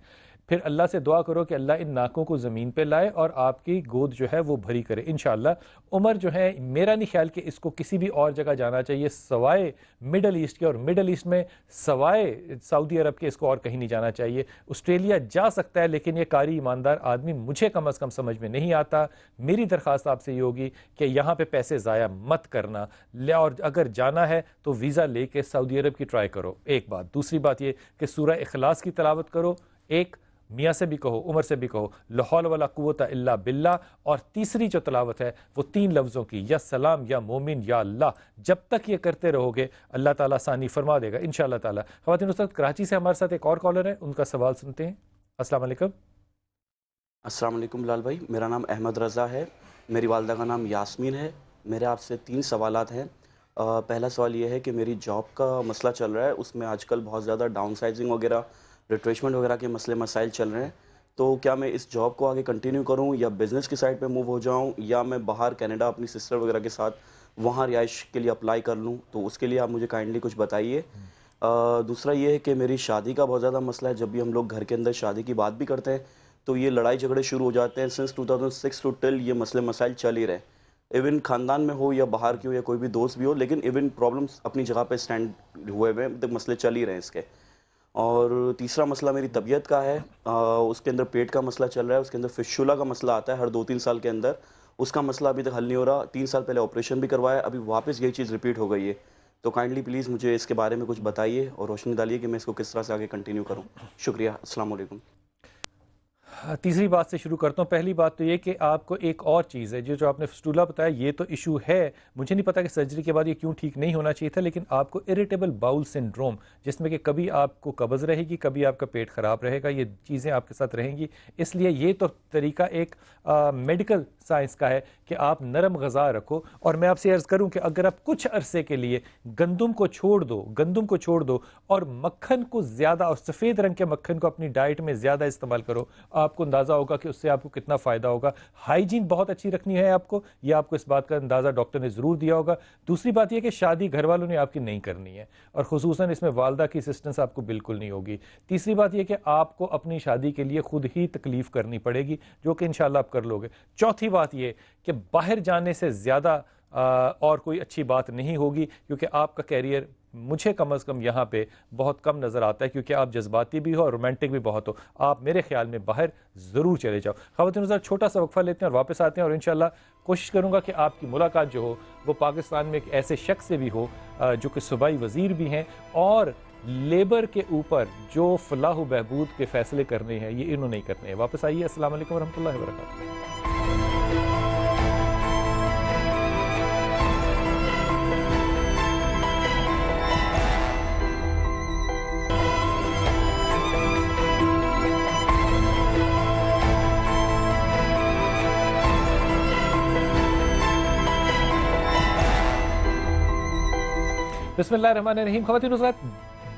پھر اللہ سے دعا کرو کہ اللہ ان ناکوں کو زمین پہ لائے اور آپ کی گود جو ہے وہ بھری کرے انشاءاللہ. عمر جو ہے میرا نہیں خیال کہ اس کو کسی بھی اور جگہ جانا چاہیے سوائے مڈل ایسٹ کے, اور مڈل ایسٹ میں سوائے سعودی عرب کے اس کو اور کہیں نہیں جانا چاہیے. آسٹریلیا جا سکتا ہے لیکن یہ قاری ایماندار آدمی مجھے کم از کم سمجھ میں نہیں آتا. میری درخواست آپ سے یہ ہوگی کہ یہاں پہ پیسے ضائع مت کرنا, اور اگر جانا ہے تو ویزا لے کے سعودی عرب کی ٹرائی کرو, ایک بات. دوسری بات یہ کہ سورہ اخلاص کی تلاوت کرو, ایک میاں سے بھی کہو, عمر سے بھی کہو, لا حول ولا قوت الا باللہ. اور تیسری جو تلاوت ہے وہ 3 لفظوں کی, یا سلام یا مومن یا اللہ. جب تک یہ کرتے رہو گے اللہ تعالیٰ آسانی فرما دے گا انشاءاللہ تعالیٰ. خواتین استاد, کراچی سے ہمارے ساتھ ایک اور کالر ہے, ان کا سوال سنتے ہیں. السلام علیکم. السلام علیکم بلال بھائی, میرا نام احمد رضا ہے, میری والدہ کا نام یاسمین ہے. میرے آپ سے 3 سوالات ہیں. پہلا سوال یہ ہے کہ میری جاب کا مسئلہ چل رہا ہے, اس میں آج کل بہت زیادہ ڈاؤن سائزنگ وغیرہ, ریٹریشمنٹ وغیرہ کے مسئلے مسائل چل رہے ہیں. تو کیا میں اس جاب کو آگے کنٹینیو کروں یا بزنس کی سائڈ پہ موو ہو جاؤں, یا میں باہر کینیڈا اپنی سسٹر وغیرہ کے ساتھ وہاں رہائش کے لیے اپلائی کر لوں؟ تو اس کے لیے آپ مجھے کائنڈلی کچھ بتائیے. دوسرا یہ ہے کہ میری شادی کا بہت زیادہ مسئلہ ہے. جب بھی ہم لوگ گھر کے اندر شادی کی بات بھی کرتے ہیں تو یہ لڑائی جھگڑے شروع ہو جاتے ہیں. سنس 2006 ٹو ٹل یہ مسئلے مسائل چل ہی رہے, ایون خاندان میں ہو یا باہر کی ہو یا کوئی بھی دوست بھی ہو, لیکن ایون پرابلمس اپنی جگہ پہ اسٹینڈ ہوئے ہوئے ہیں, مسئلے چل ہی رہے ہیں اس کے. اور تیسرا مسئلہ میری طبیعت کا ہے, اس کے اندر پیٹ کا مسئلہ چل رہا ہے, اس کے اندر فشولا کا مسئلہ آتا ہے ہر 2-3 سال کے اندر. اس کا مسئلہ ابھی تک حل نہیں ہو رہا. 3 سال پہلے آپریشن بھی کروایا, ابھی واپس یہی چیز ریپیٹ ہو گئی ہے. تو کائنڈلی پلیز مجھے اس کے بارے میں کچھ بتائیے اور روشنی ڈالیے کہ میں اس کو کس طرح سے آگے کنٹینیو کروں. شکریہ, السلام علیکم. تیسری بات سے شروع کرتا ہوں. پہلی بات تو یہ کہ آپ کو ایک اور چیز ہے, جو آپ نے فسٹولا بتایا, یہ تو ایشو ہے. مجھے نہیں پتا کہ سرجری کے بعد یہ کیوں ٹھیک نہیں ہونا چاہیے تھا, لیکن آپ کو اریٹیبل باؤل سنڈروم, جس میں کہ کبھی آپ کو قبض رہے گی, کبھی آپ کا پیٹ خراب رہے گا, یہ چیزیں آپ کے ساتھ رہیں گی. اس لیے یہ تو طریقہ ایک میڈیکل سائنس کا ہے کہ آپ نرم غذا رکھو. اور میں آپ سے عرض کروں کہ اگر آپ کچھ عرصے کے لیے گندم کو چھوڑ دو اور مکھن کو زیادہ, اور سفید رنگ کے مکھن کو اپنی ڈائٹ میں زیادہ استعمال کرو, آپ کو اندازہ ہوگا کہ اس سے آپ کو کتنا فائدہ ہوگا. ہائیجین بہت اچھی رکھنی ہے آپ کو, یہ آپ کو اس بات کا اندازہ ڈاکٹر نے ضرور دیا ہوگا. دوسری بات یہ کہ شادی گھر والوں نے آپ کی نہیں کرنی ہے, اور خصوصاً اس میں والدہ کی اسسٹنس آپ کو بالکل نہیں ہوگی. تیسری بات یہ کہ آپ کو اپنی شادی کے لیے خود ہی تکلیف کرنی پڑے گی, جو کہ انشاءاللہ آپ کر لو گے. چوتھی بات یہ کہ باہر جانے سے زیادہ اور کوئی اچھی بات نہیں ہوگی, کیونکہ آپ کا کیریئر مجھے کم از کم یہاں پہ بہت کم نظر آتا ہے, کیونکہ آپ جذباتی بھی ہو اور رومانٹک بھی بہت ہو. آپ میرے خیال میں باہر ضرور چلے جاؤ. خواتین نظر چھوٹا سا وقفہ لیتے ہیں اور واپس آتے ہیں, اور انشاءاللہ کوشش کروں گا کہ آپ کی ملاقات جو ہو وہ پاکستان میں ایک ایسے شخص سے بھی ہو جو کہ صوبائی وزیر بھی ہیں, اور لیبر کے اوپر جو فلاح و بہبود کے فیصلے کرنے ہیں یہ انہوں نے کرنے ہیں. واپس آئیے. السلام علیکم ورحمۃ اللہ وبرکاتہ. بسم اللہ الرحمن الرحیم. خواتین حضرات,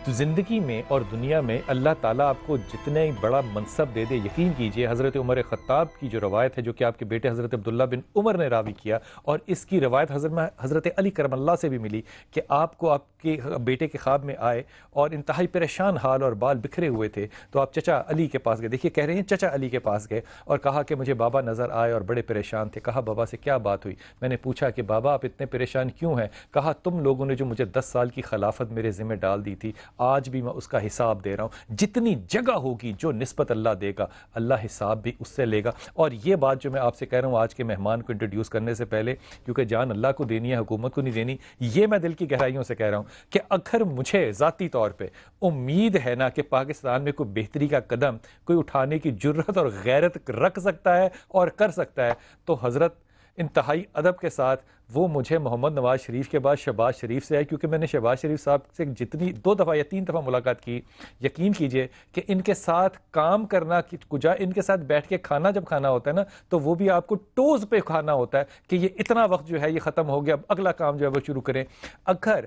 زندگی میں اور دنیا میں اللہ تعالیٰ آپ کو جتنے بڑا منصب دے دے, یقین کیجئے حضرت عمر خطاب کی جو روایت ہے, جو کہ آپ کے بیٹے حضرت عبداللہ بن عمر نے راوی کیا, اور اس کی روایت حضرت علی کرم اللہ سے بھی ملی کہ آپ کو آپ کے بیٹے کے خواب میں آئے اور انتہائی پریشان حال اور بال بکھرے ہوئے تھے, تو آپ چچا علی کے پاس گئے. دیکھیے کہہ رہے ہیں چچا علی کے پاس گئے اور کہا کہ مجھے بابا نظر آئے اور بڑے پریشان تھے. کہا بابا سے کیا بات ہوئی؟ میں نے پوچھا کہ بابا آپ اتنے پریشان کیوں ہیں؟ کہا تم لوگوں نے جو مجھے 10 سال کی خلافت میرے ذمہ ڈال دی تھی, آج بھی میں اس کا حساب دے رہا ہوں. جتنی جگہ ہوگی جو نسبت اللہ دے گا, اللہ حساب بھی اس سے لے گا. اور یہ بات جو میں آپ سے کہہ رہا ہوں آج کے مہمان کو انٹروڈیوس کرنے سے پہلے, کیونکہ جان اللہ کو دینی ہے, حکومت کو نہیں دینی, یہ میں دل کی گہرائیوں سے کہہ رہا ہوں کہ اگر مجھے ذاتی طور پہ امید ہے نا کہ پاکستان میں کوئی بہتری کا قدم کوئی اٹھانے کی جرت اور غیرت رکھ سکتا ہے اور کر سکتا ہے, تو حضرت انتہائی ادب کے ساتھ وہ مجھے محمد نواز شریف کے بعد شہباز شریف سے آئے, کیونکہ میں نے شہباز شریف صاحب سے جتنی 2 دفعہ یا 3 دفعہ ملاقات کی, یقین کیجئے کہ ان کے ساتھ کام کرنا کجا, ان کے ساتھ بیٹھ کے کھانا جب کھانا ہوتا ہے نا, تو وہ بھی آپ کو ٹوز پہ کھانا ہوتا ہے کہ یہ اتنا وقت جو ہے یہ ختم ہو گیا, اب اگلا کام جو ہے وہ شروع کریں. اگر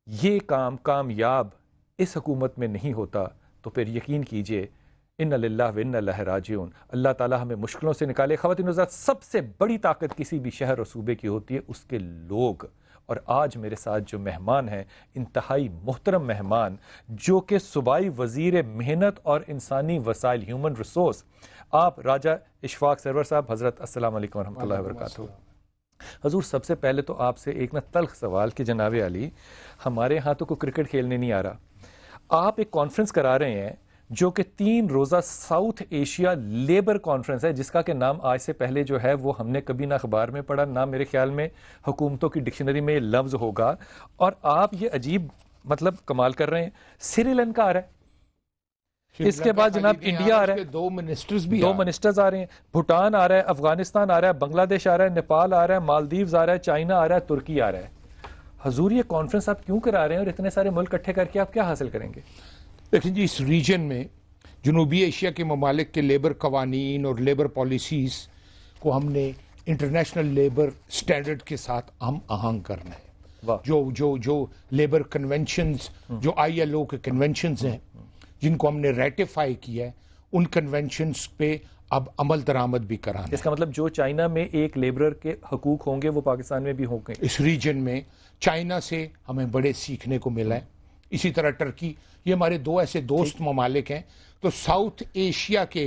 یہ کام کامیاب اس حکومت میں نہیں ہوتا تو پھر یقین کیجئے ان للہ و انا الیہ راجعون، اللہ تعالیٰ ہمیں مشکلوں سے نکالے۔ خواتین و حضرات، سب سے بڑی طاقت کسی بھی شہر اور صوبے کی ہوتی ہے اس کے لوگ، اور آج میرے ساتھ جو مہمان ہیں انتہائی محترم مہمان، جو کہ صوبائی وزیر محنت اور انسانی وسائل ہیومن ریسورس آپ راجہ اشفاق سرور صاحب، حضرت السلام علیکم ورحمۃ اللہ وبرکاتہ۔ حضور سب سے پہلے تو آپ سے ایک تلخ سوال کہ جناب علی، ہمارے ہاں تو کوئی کرکٹ کھیلنے نہیں آ رہا، آپ ایک کانفرنس کرا رہے ہیں جو کہ 3 روزہ ساؤتھ ایشیا لیبر کانفرنس ہے، جس کا کہ نام آج سے پہلے جو ہے وہ ہم نے کبھی نہ اخبار میں پڑھا، نہ میرے خیال میں حکومتوں کی ڈکشنری میں یہ لفظ ہوگا، اور آپ یہ عجیب کمال کر رہے ہیں۔ سری لنکا آ رہا ہے، اس کے بعد جناب انڈیا آ رہا ہے، 2 منسٹرز آ رہے ہیں، بھوٹان آ رہا ہے، افغانستان آ رہا ہے، بنگلہ دیش آ رہا ہے، نیپال آ رہا ہے، مالدیوز آ رہا ہے، چائنا آ رہا ہے، ترکی آ رہا ہے۔ حضور یہ کانفرنس آپ کیوں کرا رہے ہیں، اور اتنے سارے ملک اکٹھے کر کے آپ کیا حاصل کریں گے؟ دیکھیں جی، اس ریجن میں جنوبی ایشیا کے ممالک کے لیبر قوانین اور لیبر پالیسیز کو ہم نے انٹرنیشنل لیبر سٹینڈرڈ کے ساتھ ہم آہنگ کرنا ہے۔ جو لیبر کنونشنز، جو ILO کے کنونشنز ہیں جن کو ہم نے ریٹیفائی کیا ہے، ان کنونشنز پہ اب عمل درآمد بھی کرانا ہے۔ اس کا مطلب جو چائنا میں ایک لیبرر کے حقوق ہوں گے وہ پاکستان میں بھی ہوں گے۔ اس ریجن میں چائنا سے ہمیں بڑے سیکھنے کو ملا ہے، اسی طرح ٹرکی، یہ ہمارے 2 ایسے دوست ممالک ہیں۔ تو ساؤتھ ایشیا کے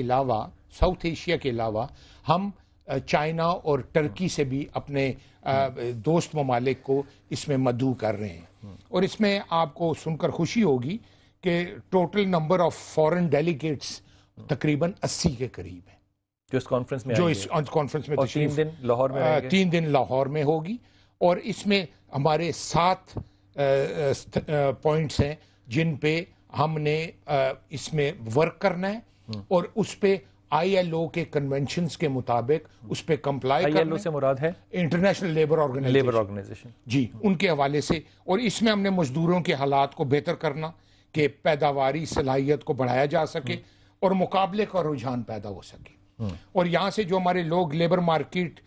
علاوہ ہم چائنا اور ٹرکی سے بھی اپنے دوست ممالک کو اس میں مدعو کر رہے ہیں، اور اس میں آپ کو سن کر خوشی ہوگی کہ total number of foreign delegates تقریباً 80 کے قریب ہیں جو اس کانفرنس میں 3 دن لاہور میں ہوگی، اور اس میں ہمارے 7 پوائنٹس ہیں جن پہ ہم نے اس میں ورک کرنا ہے، اور اس پہ ILO کے کنونشنز کے مطابق اس پہ کمپلائی کرنا ہے۔ ILO سے مراد ہے انٹرنیشنل لیبر آرگنائزیشن، جی، ان کے حوالے سے، اور اس میں ہم نے مزدوروں کے حالات کو بہتر کرنا کہ پیداواری صلاحیت کو بڑھایا جا سکے اور مقابلے کا رجحان پیدا ہو سکے، اور یہاں سے جو ہمارے لوگ لیبر مارکیٹ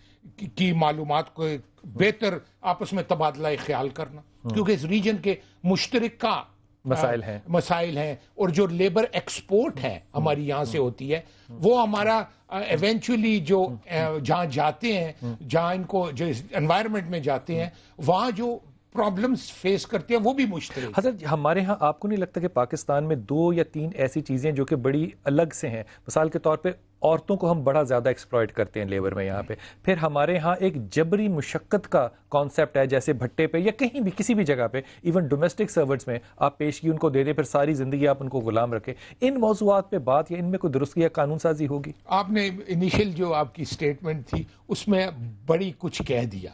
کی معلومات کو بہتر آپس میں تبادلہ خیال کرنا، کیونکہ اس ریجن کے مشترکہ مسائل ہیں، اور جو لیبر ایکسپورٹ ہے ہماری یہاں سے ہوتی ہے، وہ ہمارا ایونچولی جو جہاں جاتے ہیں، جہاں ان کو جو انوائرمنٹ میں جاتے ہیں، وہاں جو پرابلمز فیس کرتے ہیں وہ بھی مشترک۔ حضرت ہمارے ہاں آپ کو نہیں لگتا کہ پاکستان میں 2 یا 3 ایسی چیزیں جو کہ بڑی الگ سے ہیں؟ مثال کے طور پہ عورتوں کو ہم بڑا زیادہ ایکسپلائٹ کرتے ہیں لیبر میں یہاں پہ، پھر ہمارے ہاں ایک جبری مشقت کا کانسیپٹ ہے، جیسے بھٹے پہ یا کہیں بھی کسی بھی جگہ پہ، ایون ڈومیسٹک سرورز میں آپ پیشگی ان کو دے دیں، پھر ساری زندگی آپ ان کو غلام رکھیں۔ ان موضوعات پہ بات یا ان میں کوئی درستی یا قانون سازی ہوگی؟ آپ نے انیشل جو آپ کی سٹیٹمنٹ تھی اس میں بڑی کچھ کہہ دیا،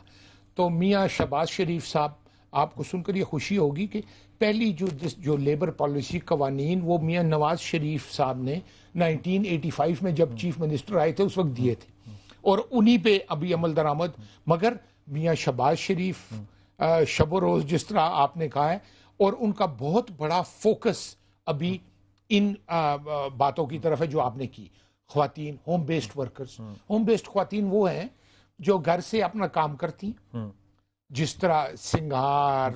تو میاں شہباز شریف صاحب، آپ کو سن کر یہ خوشی ہوگی کہ پہلی جو لیبر پالیسی قوانین وہ میاں نواز شریف صاحب نے 1985 میں جب چیف منسٹر آئے تھے اس وقت دیے تھے، اور انہی پہ ابھی عمل درآمد، مگر میاں شہباز شریف شب و روز جس طرح آپ نے کہا ہے، اور ان کا بہت بڑا فوکس ابھی ان باتوں کی طرف ہے جو آپ نے کی۔ خواتین، home based workers, home based خواتین وہ ہیں جو گھر سے اپنا کام کرتی ہیں، جس طرح سنگھار،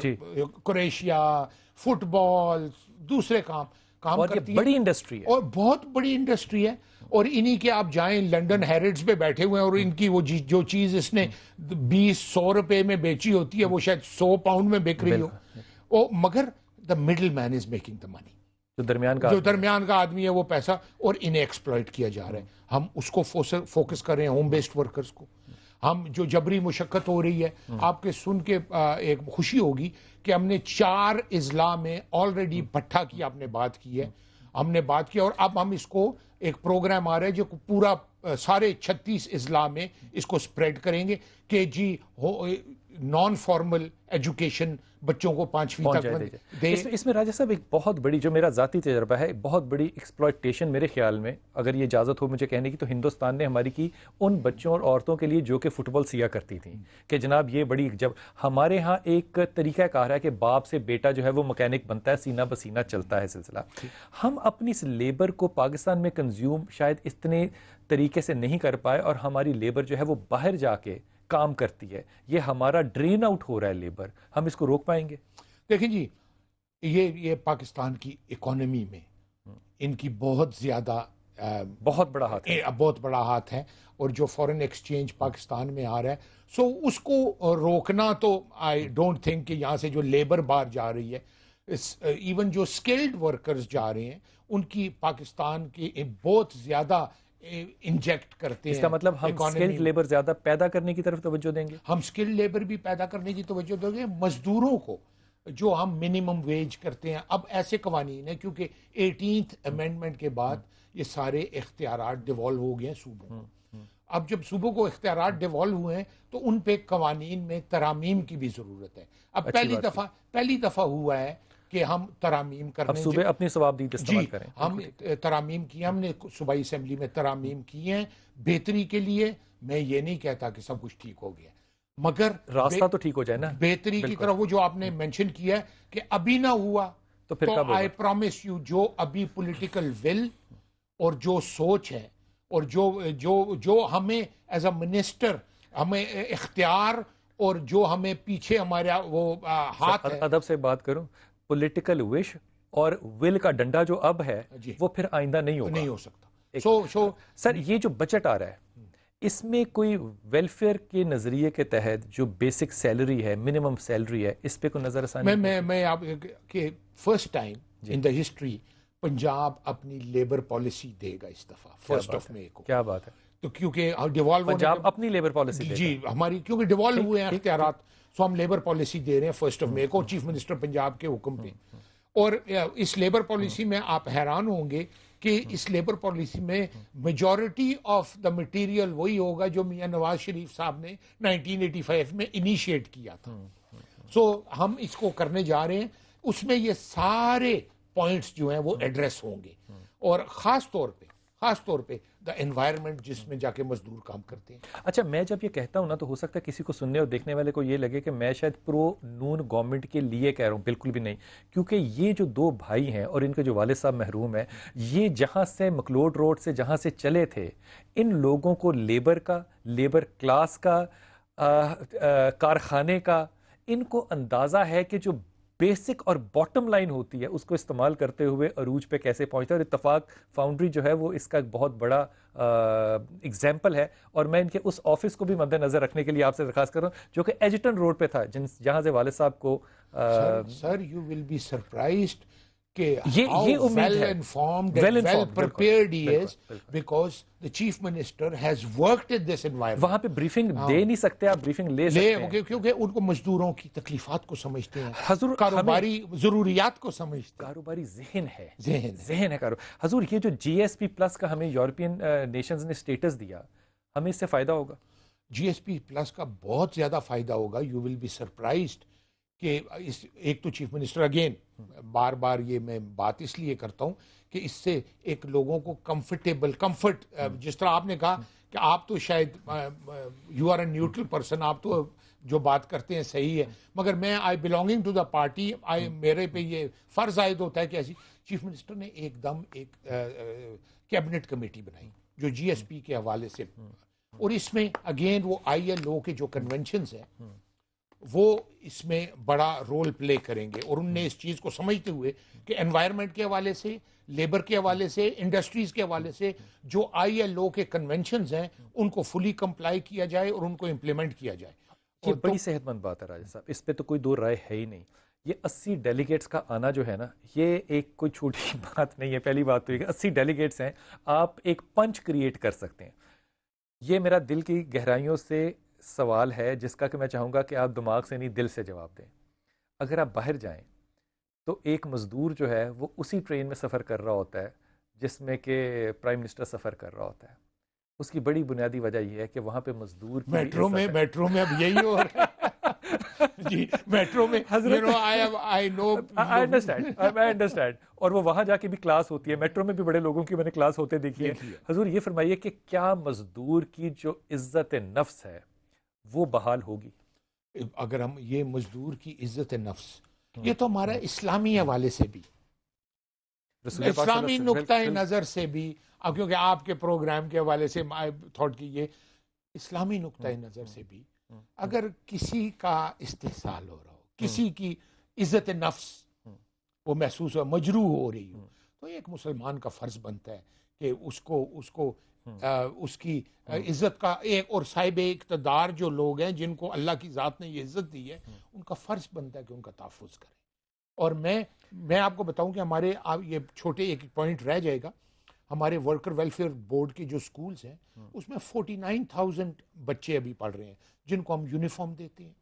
کریشیا، فٹ بال، دوسرے کام کرتی ہے، بڑی انڈسٹری ہے، اور بہت بڑی انڈسٹری ہے، اور انہی کے آپ جائیں لنڈن ہیریڈز پہ بیٹھے ہوئے ہیں، اور ان کی وہ جو چیز اس نے 20-100 روپے میں بیچی ہوتی ہے وہ شاید 100 پاؤنڈ میں بک رہی ہو، مگر the middle man is making the منی، جو درمیان کا آدمی ہے وہ پیسہ، اور انہیں ایکسپلائٹ کیا جا رہا ہے۔ ہم اس کو فوکس کر رہے ہیں، ہوم بیسڈ ورکرز کو۔ ہم جو جبری مشقت ہو رہی ہے، آپ کے سن کے ایک خوشی ہوگی کہ ہم نے 4 اضلاع میں آلریڈی بھٹا کی آپ نے بات کی ہے، ہم نے بات کیا، اور اب ہم اس کو ایک پروگرام آ رہا ہے جو پورا سارے 36 اضلاع میں اس کو سپریڈ کریں گے کہ جی نان فارمل ایجوکیشن بچوں کو 5ویں تک دے۔ اس میں راجہ صاحب ایک بہت بڑی، جو میرا ذاتی تجربہ ہے، بہت بڑی ایکسپلائٹیشن میرے خیال میں، اگر یہ اجازت ہو مجھے کہنے کی، تو ہندوستان نے ہماری کی ان بچوں اور عورتوں کے لیے جو کہ فٹ بال سیا کرتی تھیں، کہ جناب یہ بڑی، جب ہمارے ہاں ایک طریقہ کار ہے کہ باپ سے بیٹا جو ہے وہ مکینک بنتا ہے، سینہ بسینہ چلتا ہے سلسلہ، ہم اپنی اس لیبر کو پاکستان میں کنزیوم شاید اتنے طریقے سے نہیں کر پائے، اور ہماری لیبر جو ہے وہ باہر جا کے کام کرتی ہے، یہ ہمارا ڈرین آؤٹ ہو رہا ہے لیبر، ہم اس کو روک پائیں گے؟ دیکھیں جی، یہ پاکستان کی اکانومی میں ان کی بہت زیادہ بہت بڑا ہاتھ ہے، بہت بڑا ہاتھ ہے، اور جو فورن ایکسچینج پاکستان میں آ رہا ہے، سو اس کو روکنا تو آئی ڈونٹ تھنک کہ یہاں سے جو لیبر باہر جا رہی ہے، ایون جو اسکلڈ ورکرز جا رہے ہیں ان کی پاکستان کی بہت زیادہ انجیکٹ کرتے ہیں. اس کا مطلب ہم اسکلڈ لیبر زیادہ پیدا کرنے کی طرف توجہ دیں گے، ہم اسکلڈ لیبر بھی پیدا کرنے کی توجہ دیں گے. مزدوروں کو جو ہم منیمم ویج کرتے ہیں، اب ایسے قوانین ہیں کیونکہ 18th امینڈمنٹ کے بعد یہ سارے اختیارات ڈیوالو ہو گئے ہیں صوبوں کو. اب جب صوبوں کو اختیارات ڈیوالو ہوئے ہیں تو ان پہ قوانین میں ترامیم کی بھی ضرورت ہے. اب پہلی دفعہ ہوا ہے کہ ہم ترامیم کرنے، صوبے اپنی ثوابدید استعمال کریں. ہم ترامیم کی، ہم نے صوبائی اسمبلی میں ترامیم کی ہیں بہتری کے لیے. میں یہ نہیں کہتا کہ سب کچھ ٹھیک ہو گیا، مگر راستہ تو ٹھیک ہو جائے نا بہتری کی طرف. وہ جو آپ نے مینشن کیا ہے کہ ابھی نہ ہوا تو پھر کب آئی پرومس یو، جو ابھی پولیٹیکل ول اور جو سوچ ہے اور جو ہمیں ایز اے منسٹر ہمیں اختیار اور جو ہمیں پیچھے ہمارا وہ ہاتھ ہے. ادب سے بات کروں، پولیٹیکل وش اور ول کا ڈنڈا جو اب ہے وہ پھر آئندہ نہیں ہو سکتا. سر یہ جو بجٹ آ رہا ہے اس میں کوئی ویلفیئر کے نظریے کے تحت جو بیسک سیلری ہے، منیمم سیلری ہے، اس پہ کوئی نظر ثانی؟ میں آپ کہ first time in the history Punjab اپنی لیبر پالیسی دے گا اس دفعہ 1 مئی کو. کیا بات ہے! تو کیونکہ ڈیوالو پنجاب اپنی لیبر پالیسی جی ہماری کیونکہ ڈیوالو ہوئے ہیں اختیارات، سو ہم لیبر پالیسی دے رہے ہیں 1 مئی کو چیف منسٹر پنجاب کے حکم پہ. اور اس لیبر پالیسی میں آپ حیران ہوں گے کہ اس لیبر پالیسی میں میجورٹی آف دا مٹیریل وہی ہوگا جو میاں نواز شریف صاحب نے 1985 میں انیشیٹ کیا تھا. سو ہم اس کو کرنے جا رہے ہیں، اس میں یہ سارے پوائنٹس جو ہیں وہ ایڈریس ہوں گے. اور خاص طور پہ دا انوائرمنٹ جس میں جا کے مزدور کام کرتے ہیں. اچھا، میں جب یہ کہتا ہوں نا تو ہو سکتا ہے کسی کو سننے اور دیکھنے والے کو یہ لگے کہ میں شاید پرو نون گورنمنٹ کے لیے کہہ رہا ہوں. بالکل بھی نہیں، کیونکہ یہ جو 2 بھائی ہیں اور ان کے جو والد صاحب محروم ہیں، یہ جہاں سے مکلوڈ روڈ سے جہاں سے چلے تھے، ان لوگوں کو لیبر کلاس کا، کارخانے کا، ان کو اندازہ ہے کہ جو بیسک اور باٹم لائن ہوتی ہے اس کو استعمال کرتے ہوئے عروج پہ کیسے پہنچتا ہے. اور اتفاق فاؤنڈری جو ہے وہ اس کا ایک بہت بڑا اگزامپل ہے. اور میں ان کے اس آفس کو بھی مد نظر رکھنے کے لیے آپ سے درخواست کر رہا ہوں جو کہ ایجٹن روڈ پہ تھا، جہاں سے والد صاحب کو sir you will be surprised کہ یہ امید ہے well prepared he is because the chief minister has worked in this environment. وہاں پہ بریفنگ دے نہیں سکتے، آپ بریفنگ لے سکتے ہیں کیونکہ ان کو مزدوروں کی تکلیفات کو سمجھتے ہیں، کاروباری ضروریات کو سمجھتے ہیں، کاروباری ذہن ہے حضور. یہ جو GSP+ کا ہمیں یورپین نیشنز نے سٹیٹس دیا، ہمیں اس سے فائدہ ہوگا؟ GSP+ کا بہت زیادہ فائدہ ہوگا. یو ول بی سرپرائزڈ کہ ایک تو چیف منسٹر اگین بار یہ میں بات اس لیے کرتا ہوں کہ اس سے ایک لوگوں کو کمفرٹ جس طرح آپ نے کہا کہ آپ تو شاید you are a neutral person, آپ تو جو بات کرتے ہیں صحیح ہے، مگر میں آئی بلانگنگ ٹو دا پارٹی، میرے پہ یہ فرض عائد ہوتا ہے کہ ایسی چیف منسٹر نے ایک دم ایک کیبنٹ کمیٹی بنائی جو GSP کے حوالے سے، اور اس میں اگین وہ ILO کے جو کنونشنز ہیں وہ اس میں بڑا رول پلے کریں گے. اور ان نے اس چیز کو سمجھتے ہوئے کہ انوائرمنٹ کے حوالے سے، لیبر کے حوالے سے، انڈسٹریز کے حوالے سے جو ILO کے کنونشنز ہیں ان کو فلی کمپلائی کیا جائے اور ان کو امپلیمنٹ کیا جائے. یہ بڑی صحت مند بات ہے راجہ صاحب، اس پہ تو کوئی دو رائے ہے ہی نہیں. یہ 80 ڈیلیگیٹس کا آنا جو ہے نا، یہ ایک کوئی چھوٹی بات نہیں ہے. پہلی بات تو یہ کہ 80 ڈیلیگیٹس ہیں، آپ ایک پنچ کریٹ کر سکتے ہیں. یہ میرا دل کی گہرائیوں سے سوال ہے جس کا کہ میں چاہوں گا کہ آپ دماغ سے نہیں دل سے جواب دیں. اگر آپ باہر جائیں تو ایک مزدور جو ہے وہ اسی ٹرین میں سفر کر رہا ہوتا ہے جس میں کہ پرائم منسٹر سفر کر رہا ہوتا ہے. اس کی بڑی بنیادی وجہ یہ ہے کہ وہاں پہ مزدور میٹرو میں اب یہی ہو رہا ہے جی میٹرو میں I understand اور وہ وہاں جا کے بھی کلاس ہوتی ہے. میٹرو میں بھی بڑے لوگوں کی میں نے کلاس ہوتے دیکھی ہے. حضور یہ فرمائیے کہ کیا مزدور کی جو عزت نفس ہے وہ بحال ہوگی؟ اگر ہم یہ مزدور کی عزت نفس، یہ تو ہمارا اسلامی حوالے سے بھی، اسلامی نقطۂ نظر سے بھی، اب کیونکہ آپ کے پروگرام کے حوالے سے تھاٹ کی یہ اسلامی نقطۂ نظر سے بھی، اگر کسی کا استحصال ہو رہا ہو، کسی کی عزت نفس وہ محسوس ہو، مجروح ہو رہی ہو، تو ایک مسلمان کا فرض بنتا ہے کہ اس کو اس کی عزت کا ایک، اور صاحب اقتدار جو لوگ ہیں جن کو اللہ کی ذات نے یہ عزت دی ہے، ان کا فرض بنتا ہے کہ ان کا تحفظ کریں. اور میں آپ کو بتاؤں کہ ہمارے یہ چھوٹے ایک پوائنٹ رہ جائے گا، ہمارے ورکر ویلفیئر بورڈ کے جو سکولز ہیں اس میں 49,000 بچے ابھی پڑھ رہے ہیں جن کو ہم یونیفارم دیتے ہیں،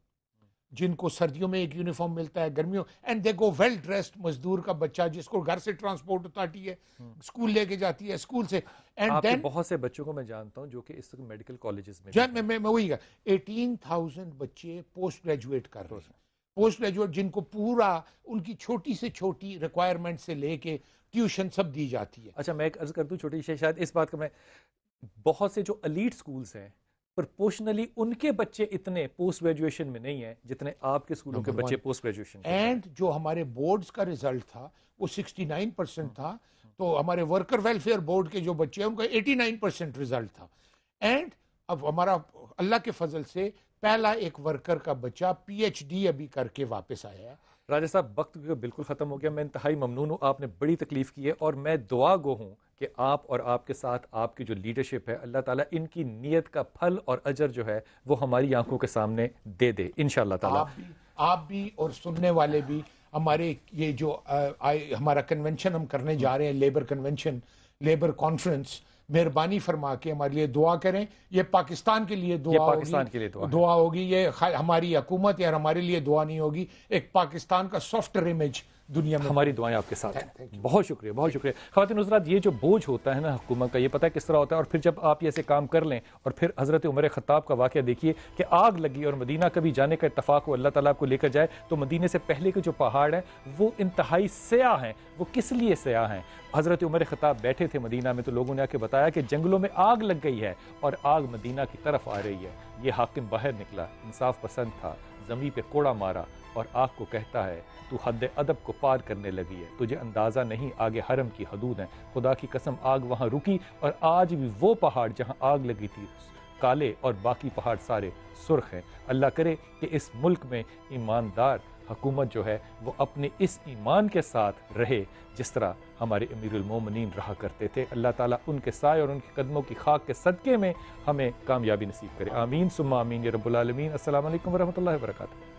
جن کو سردیوں میں ایک یونیفارم ملتا ہے، گرمیوں، and they go well dressed. مزدور کا بچہ جس کو گھر سے ٹرانسپورٹ اتارتی ہے، اسکول لے کے جاتی ہے، اسکول سے. آپ کے بہت سے بچوں کو میں جانتا ہوں جو کہ اس میڈیکل کالجز میں میں وہی 18,000 بچے پوسٹ گریجویٹ کر رہے ہیں. پوسٹ گریجویٹ جن کو پورا ان کی چھوٹی سے چھوٹی ریکوائرمنٹ سے لے کے ٹیوشن سب دی جاتی ہے. اچھا، میں ایک عرض کر دوں چھوٹی سی، شاید اس بات کا میں، بہت سے جو ایلیٹ سکولز ہیں پرپورشنلی ان کے بچے اتنے پوسٹ گریجویشن میں نہیں ہیں جتنے آپ کے سکولوں کے بچے پوسٹ گریجویشن. اینڈ جو ہمارے بورڈز کا رزلٹ تھا وہ 69% تھا، تو ہمارے ورکر ویلفیئر بورڈ کے جو بچے ہیں ان کا 89% رزلٹ تھا. اینڈ اب ہمارا اللہ کے فضل سے پہلا ایک ورکر کا بچہ PhD ابھی کر کے واپس آیا ہے. راجہ صاحب، وقت بالکل ختم ہو گیا. میں انتہائی ممنون ہوں، آپ نے بڑی تکلیف کی ہے، اور میں دعا گو ہوں کہ آپ اور آپ کے ساتھ آپ کی جو لیڈرشپ ہے، اللہ تعالیٰ ان کی نیت کا پھل اور اجر جو ہے وہ ہماری آنکھوں کے سامنے دے دے انشاءاللہ تعالیٰ. آپ بھی اور سننے والے بھی. ہمارے یہ جو ہمارا کنونشن ہم کرنے جا رہے ہیں، لیبر کنونشن، لیبر کانفرنس، مہربانی فرما کے ہمارے لیے دعا کریں. یہ پاکستان کے لیے دعا ہوگی، یہ ہماری حکومت یا ہمارے لیے دعا نہیں ہوگی. ایک پاکستان کا سافٹر امیج دنیا میں. ہماری دعائیں آپ کے ساتھ ہیں. بہت شکریہ، بہت شکریہ. خواتین حضرات، یہ جو بوجھ ہوتا ہے نا حکومت کا، یہ پتہ ہے کس طرح ہوتا ہے. اور پھر جب آپ ایسے کام کر لیں، اور پھر حضرت عمر خطاب کا واقعہ دیکھیے کہ آگ لگی اور مدینہ کبھی جانے کا اتفاق ہو، اللہ تعالیٰ کو لے کر جائے، تو مدینے سے پہلے کے جو پہاڑ ہیں وہ انتہائی سیاہ ہیں. وہ کس لیے سیاہ ہیں؟ حضرت عمر خطاب بیٹھے تھے مدینہ میں، تو لوگوں نے آ کے بتایا کہ جنگلوں میں آگ لگ گئی ہے اور آگ مدینہ کی طرف آ رہی ہے. یہ حاکم باہر نکلا، انصاف پسند تھا، زمین پہ کوڑا مارا اور آگ کو کہتا ہے تو حد ادب کو پار کرنے لگی ہے، تجھے اندازہ نہیں آگے حرم کی حدود ہیں. خدا کی قسم آگ وہاں رکی، اور آج بھی وہ پہاڑ جہاں آگ لگی تھی کالے، اور باقی پہاڑ سارے سرخ ہیں. اللہ کرے کہ اس ملک میں ایماندار حکومت جو ہے وہ اپنے اس ایمان کے ساتھ رہے جس طرح ہمارے امیر المومنین رہا کرتے تھے. اللہ تعالیٰ ان کے سائے اور ان کے قدموں کی خاک کے صدقے میں ہمیں کامیابی نصیب کرے. آمین ثم آمین یا رب العالمین. السلام علیکم ورحمۃ اللہ وبرکاتہ.